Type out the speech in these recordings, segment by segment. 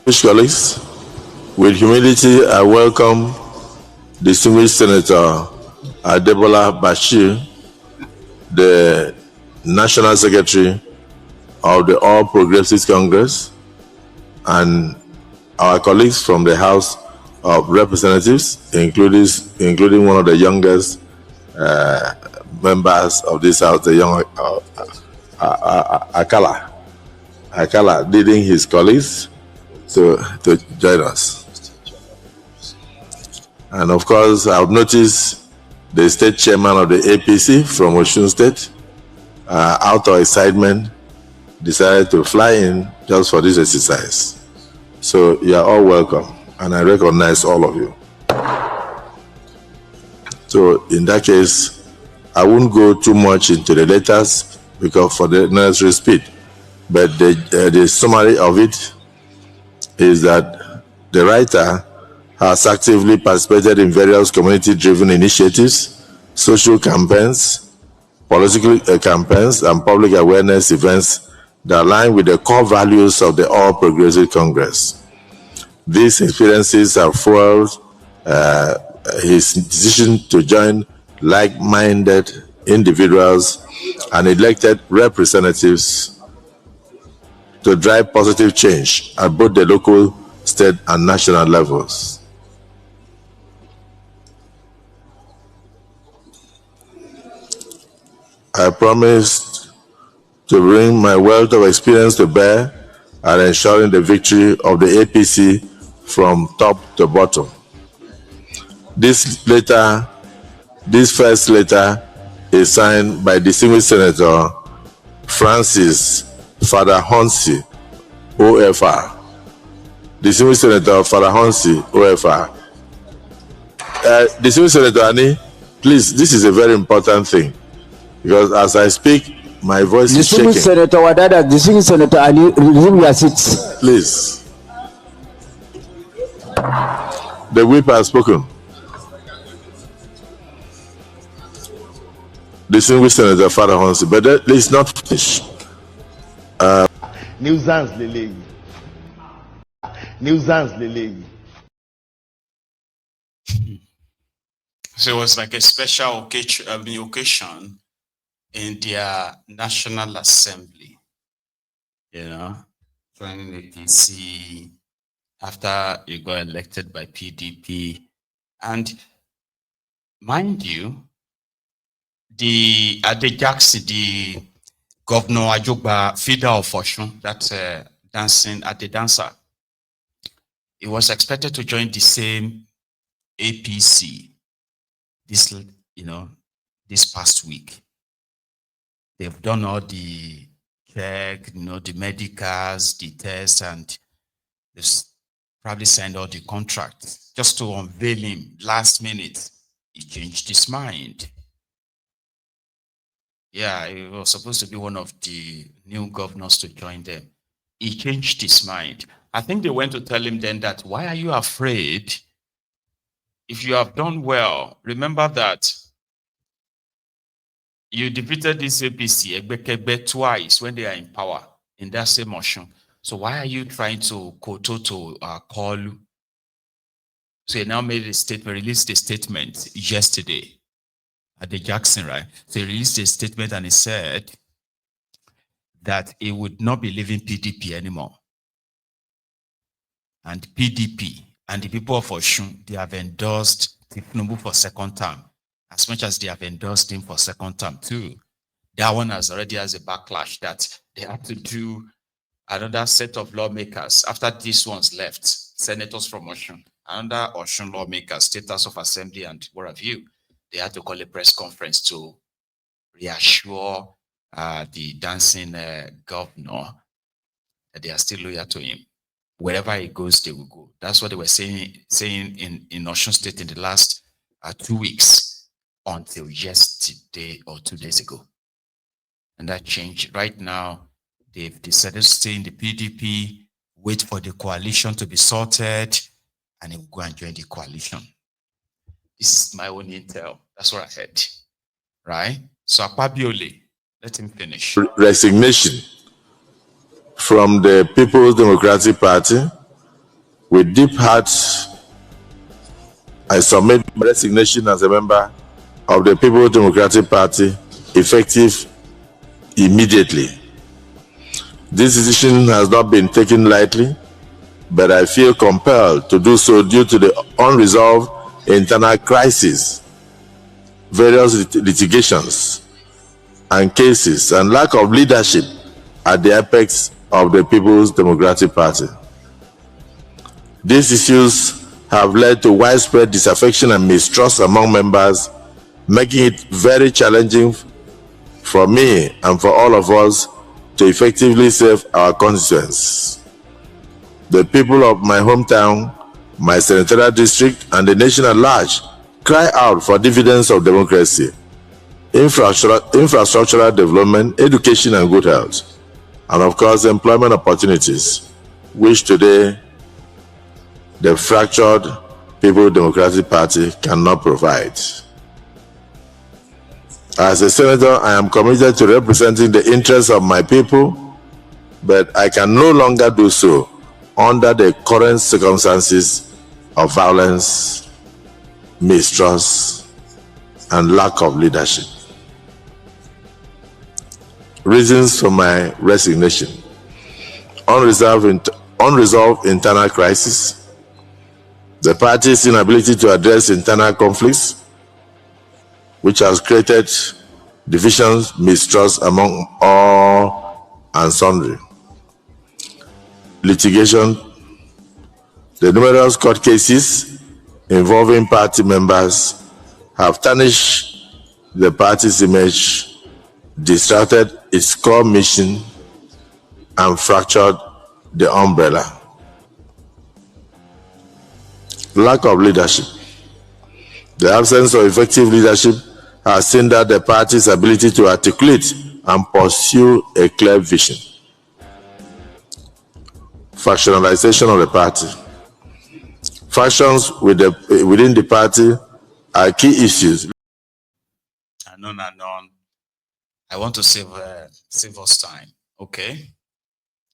Colleagues, with humility, I welcome distinguished Senator Adebola Bashir, the National Secretary of the All Progressives Congress, and our colleagues from the House of Representatives, including one of the youngest members of this House, the young Akala, leading his colleagues to join us. And of course, I've noticed the state chairman of the APC from Osun State, out of excitement, decided to fly in just for this exercise. So you are all welcome, and I recognize all of you. So in that case, I won't go too much into the letters because for the necessary speed, but the summary of it is that the writer has actively participated in various community-driven initiatives, social campaigns, political campaigns, and public awareness events that align with the core values of the All Progressive Congress. These experiences have fueled his decision to join like-minded individuals and elected representatives to drive positive change at both the local, state, and national levels. I promised to bring my wealth of experience to bear at ensuring the victory of the APC from top to bottom. This first letter is signed by distinguished Senator Francis Father Honsi, OFR. Distinguished Senator Father Honsi, OFR. Distinguished Senator Ani, please, this is a very important thing because as I speak, my voice is shaking. Senator Wadada, Distinguished Senator Ali, resume your seats. Please. The whip has spoken. Distinguished Senator Father Honsi, but let's not finish. Nuisance Lele. So it was like a special occasion in their National Assembly, joining the PC after you got elected by PDP. And mind you, the Governor Ajogba feeder of Osun, that dancing at the dancer, he was expected to join the same APC this past week. They've done all the check, the medicals, the tests, and they've probably signed all the contracts. Just to unveil him last minute, he changed his mind. Yeah, he was supposed to be one of the new governors to join them. He changed his mind. I think they went to tell him then that, why are you afraid? If you have done well, remember that you defeated this APC, Egbekegbe, twice when they are in power in that same motion. So why are you trying to koto to Koolu? So he now made a statement, released a statement yesterday at the Jackson, right? So he released a statement and he said that he would not be leaving PDP anymore. And PDP and the people of Osun, they have endorsed Tinubu for second term, as much as they have endorsed him for second term too. That one already has a backlash that they have to do another set of lawmakers after these ones left, senators from Osun, another Osun lawmakers, State House of Assembly, and what have you. They had to call a press conference to reassure the dancing governor that they are still loyal to him. Wherever he goes, they will go. That's what they were saying in Osun State in the last 2 weeks until yesterday or 2 days ago. And that changed. Right now, they've decided to stay in the PDP, wait for the coalition to be sorted, and he will go and join the coalition. This is my own intel. That's what I heard. Right? So Akpabiole, let him finish. Resignation from the People's Democratic Party With deep heart, I submit my resignation as a member of the People's Democratic Party, effective immediately. This decision has not been taken lightly, but I feel compelled to do so due to the unresolved internal crisis, various litigations and cases, and lack of leadership at the apex of the People's Democratic Party. These issues have led to widespread disaffection and mistrust among members, making it very challenging for me and for all of us to effectively serve our constituents. The people of my hometown, my senatorial district, and the nation at large cry out for dividends of democracy, infrastructural development, education and good health, and of course employment opportunities, which today the fractured People's Democratic Party cannot provide. As a senator, I am committed to representing the interests of my people, but I can no longer do so under the current circumstances of violence, mistrust, and lack of leadership. Reasons for my resignation: unresolved internal crisis, the party's inability to address internal conflicts, which has created divisions, mistrust among all and sundry. Litigation, the numerous court cases involving party members have tarnished the party's image, disrupted its core mission, and fractured the umbrella. Lack of leadership. The absence of effective leadership has hindered the party's ability to articulate and pursue a clear vision. Factionalization of the party. Factions within the party are key issues. And on and on. I want to save us time. Okay.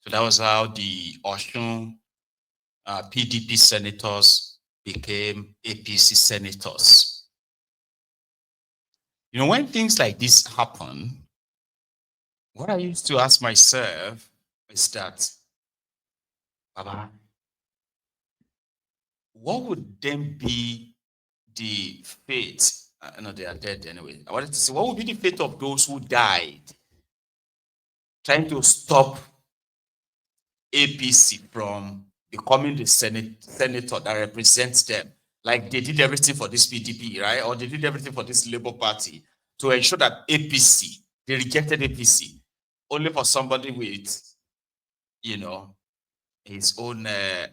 So that was how the Osun PDP senators became APC senators. You know, when things like this happen, what I used to ask myself is that, Baba, what would then be the fate? No, they are dead anyway. I wanted to say, what would be the fate of those who died trying to stop APC from becoming the senator that represents them? Like they did everything for this PDP, right? Or they did everything for this Labour Party to ensure that APC, they rejected APC, only for somebody with, you know, his own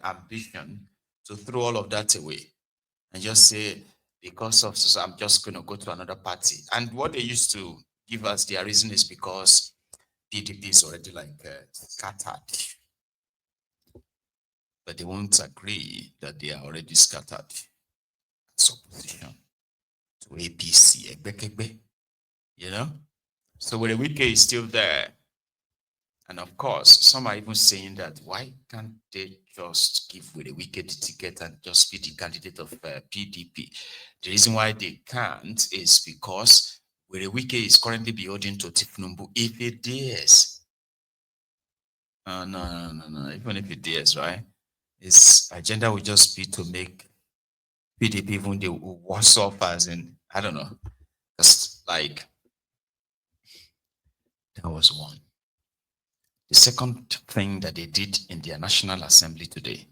ambition to throw all of that away and just say, because of so I'm just going to go to another party. And what they used to give us their reason is because PDP is already like scattered. But they won't agree that they are already scattered as opposition to APC, you know? So when the Wike is still there, and of course, some are even saying that why can't they just give Wike the ticket and just be the candidate of PDP? The reason why they can't is because Wike is currently beholden to Tifnumbu if he dares. No. Even if he dares, right? His agenda would just be to make PDP even the worse off, as in, I don't know. Just like, that was one. The second thing that they did in their National Assembly today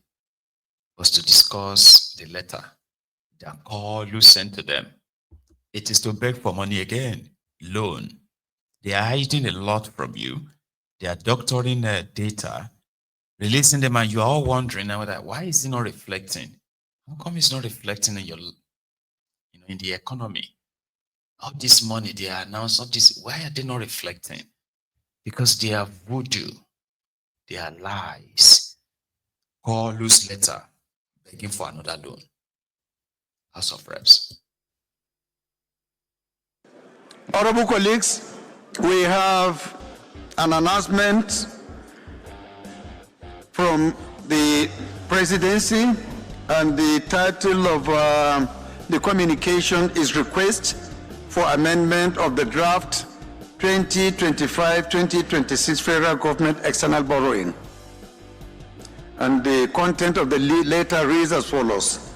was to discuss the letter that Koolu sent to them. It is to beg for money again, loan. They are hiding a lot from you. They are doctoring data, releasing them, and you are all wondering now that why is it not reflecting? How come it's not reflecting in your, in the economy? All this money they are announced, all this, why are they not reflecting? Because they are voodoo, they are lies. Koolu's letter begging for another loan. House of Reps. Honorable colleagues, we have an announcement from the presidency, and the title of the communication is Request for Amendment of the Draft 2025-2026 Federal Government External Borrowing. And the content of the letter reads as follows.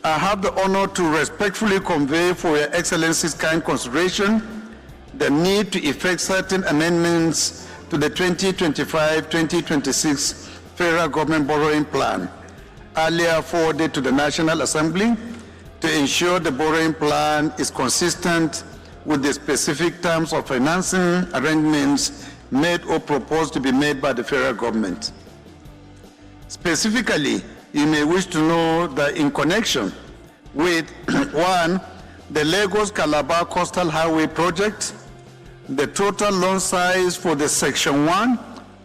I have the honor to respectfully convey for Your Excellency's kind consideration the need to effect certain amendments to the 2025-2026 Federal Government Borrowing Plan, earlier forwarded to the National Assembly, to ensure the borrowing plan is consistent with the specific terms of financing arrangements made or proposed to be made by the federal government. Specifically, you may wish to know that in connection with 1, the Lagos-Calabar Coastal Highway project, the total loan size for the Section 1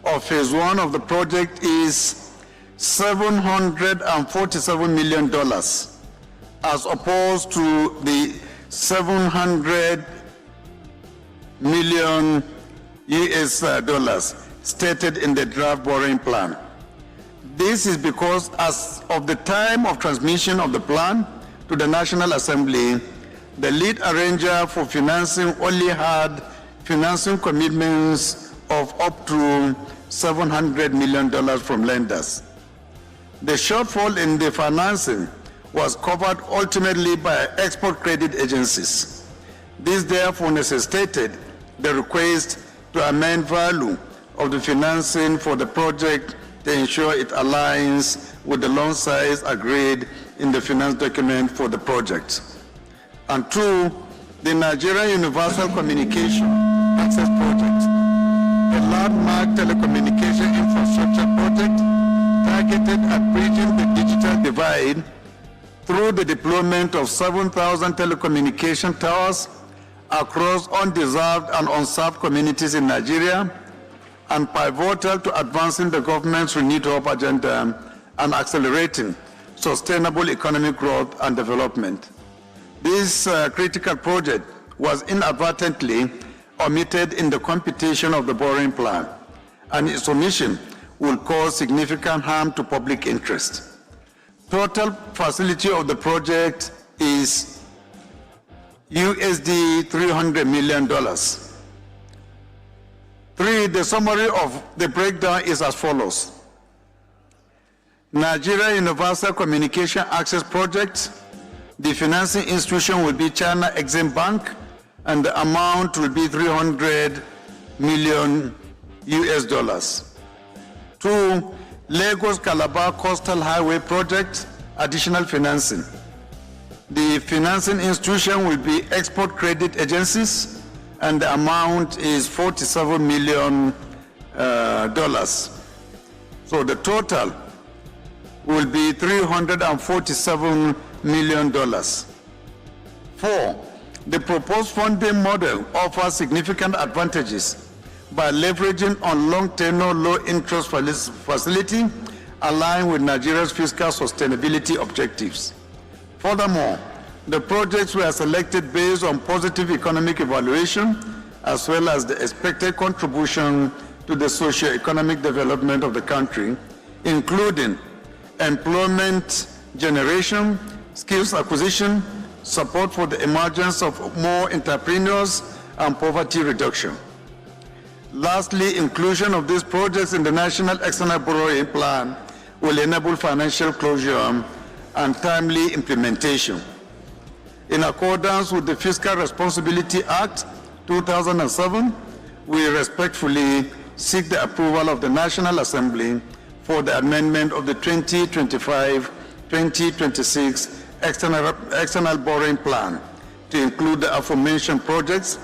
of Phase 1 of the project is $747 million, as opposed to the 700 million US dollars stated in the draft borrowing plan. This is because as of the time of transmission of the plan to the National Assembly, the lead arranger for financing only had financing commitments of up to $700 million from lenders. The shortfall in the financing was covered ultimately by export credit agencies. This therefore necessitated the request to amend value of the financing for the project to ensure it aligns with the loan size agreed in the finance document for the project. And 2, the Nigerian Universal Communication Access Project, a landmark telecommunication infrastructure project targeted at bridging the digital divide through the deployment of 7,000 telecommunication towers across undeserved and unserved communities in Nigeria, and pivotal to advancing the government's renewed hope agenda and accelerating sustainable economic growth and development. This critical project was inadvertently omitted in the computation of the borrowing plan, and its omission will cause significant harm to public interest. Total facility of the project is USD $300 million. 3, the summary of the breakdown is as follows. Nigeria Universal Communication Access Project, the financing institution will be China Exim Bank, and the amount will be $300 million US dollars. 2, Lagos-Calabar Coastal Highway Project, additional financing. The financing institution will be export credit agencies, and the amount is $47 million. So the total will be $347 million. 4, the proposed funding model offers significant advantages by leveraging on long tenure, low interest facility aligned with Nigeria's fiscal sustainability objectives. Furthermore, the projects were selected based on positive economic evaluation as well as the expected contribution to the socio-economic development of the country, including employment generation, skills acquisition, support for the emergence of more entrepreneurs, and poverty reduction. Lastly, inclusion of these projects in the National External Borrowing Plan will enable financial closure and timely implementation. In accordance with the Fiscal Responsibility Act 2007, we respectfully seek the approval of the National Assembly for the amendment of the 2025-2026 External Borrowing Plan to include the aforementioned projects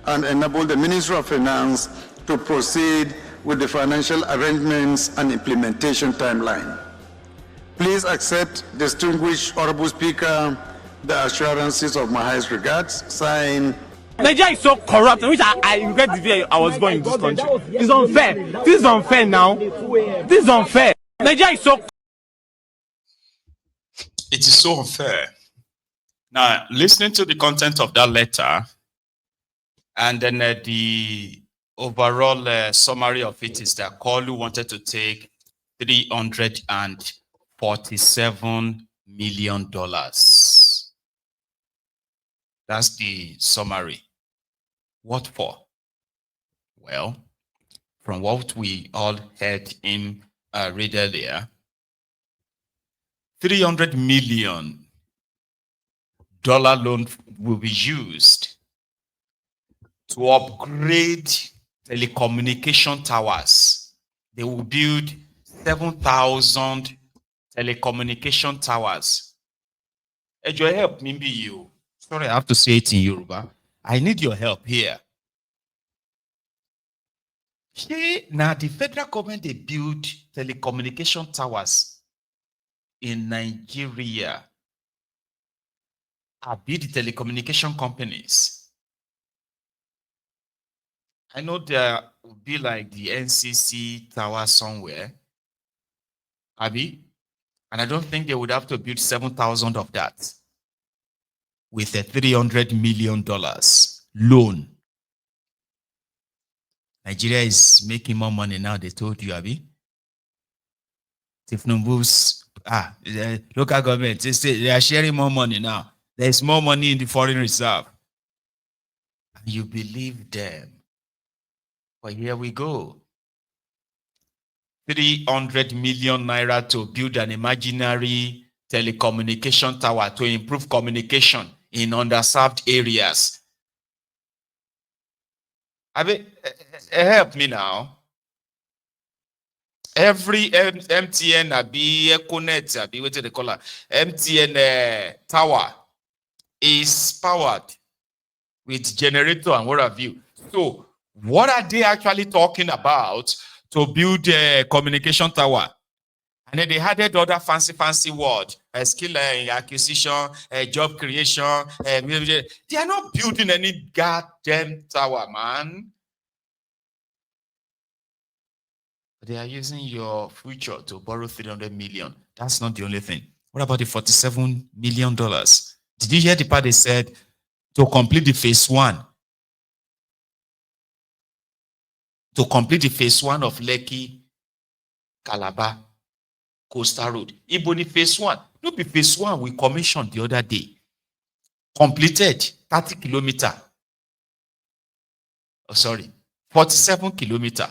and enable the Ministry of Finance to proceed with the financial arrangements and implementation timeline. Please accept, distinguished Honorable Speaker, the assurances of my highest regards. Signed. Nigeria is so corrupt. I regret the day I was born in this country. It's unfair. This is unfair now. This is unfair. Nigeria is so. It is so unfair. Now, listening to the content of that letter, and then the overall summary of it is that Koolu wanted to take $347 million. That's the summary. What for? Well, from what we all heard him read earlier, $300 million loan will be used to upgrade telecommunication towers. They will build 7,000 telecommunication towers. Your help, maybe you. Sorry, I have to say it in Yoruba. I need your help here. Now the federal government, they build telecommunication towers in Nigeria. I build the telecommunication companies. I know there will be like the NCC tower somewhere, Abi, and I don't think they would have to build 7,000 of that with a $300 million loan. Nigeria is making more money now, they told you, Abi. Tifnumbu's local government, they are sharing more money now. There's more money in the foreign reserve. And you believe them. But here we go. 300 million naira to build an imaginary telecommunication tower to improve communication in underserved areas. Abi, help me now. Every MTN, Abi, Econet, Abi, what do they call it? MTN tower is powered with generator and what have you. So, what are they actually talking about to build a communication tower? And then they added other fancy word, skill acquisition, job creation. They are not building any goddamn tower, man. They are using your future to borrow 300 million. That's not the only thing. What about the $47 million? Did you hear the part they said to complete the phase one? To complete the phase one of Lekki, Calabar, Coastal Road. Iboni phase one. No be phase one we commissioned the other day. Completed 30 kilometers. Oh, sorry, 47 kilometers.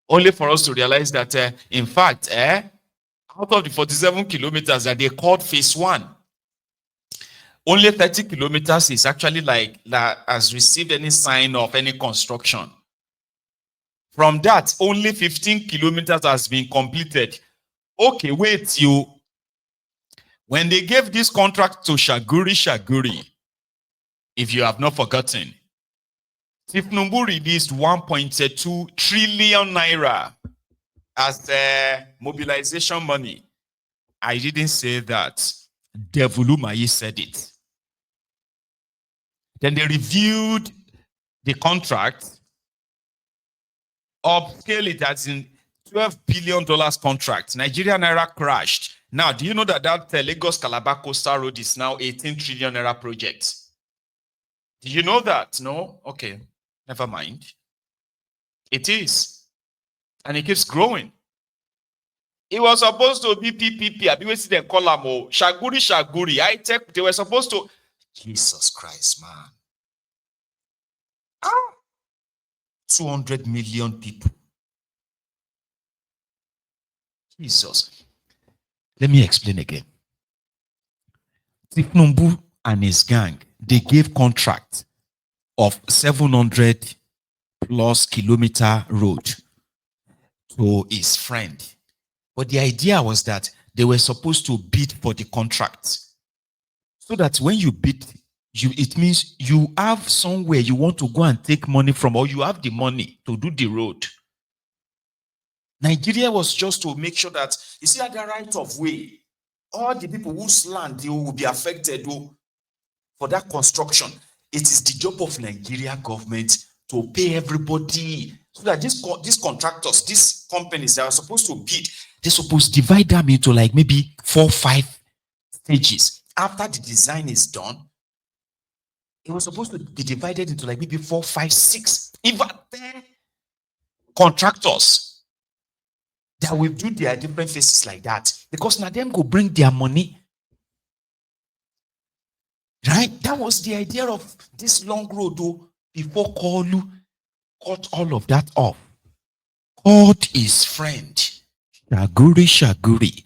Only for us to realize that, in fact, out of the 47 kilometers that they called phase one, only 30 kilometers is actually like that has received any sign of any construction. From that, only 15 kilometers has been completed. Okay, wait, when they gave this contract to Shaguri, if you have not forgotten, Tifnumbu released 1.2 trillion naira as mobilization money. I didn't say that. Devulumayi said it. Then they reviewed the contract, upscale it as in $12 billion contract. Nigeria naira crashed. Now, do you know that Lagos Calabar Coastal Road is now 18 trillion naira project? Do you know that? No? Okay. Never mind. It is. And it keeps growing. It was supposed to be PPP. I be waiting to call them Shaguri, high-tech. They were supposed to. Jesus Christ, man. 200 million people. Jesus. Let me explain again. Tifnumbu and his gang, they gave contract of 700 plus kilometer road to his friend. But the idea was that they were supposed to bid for the contract. So that when you bid, it means you have somewhere you want to go and take money from, or you have the money to do the road. Nigeria was just to make sure that, you see, at the right of way, all the people whose land they will be affected for that construction. It is the job of Nigeria government to pay everybody, so that these contractors, these companies that are supposed to bid, they're supposed to divide them into like maybe 4 or 5 stages. After the design is done, it was supposed to be divided into like maybe 4, 5, 6, even 10 contractors. That will do their different faces like that. Because now them go bring their money. Right? That was the idea of this long road though, before Koolu cut all of that off. Called his friend, Shaguri.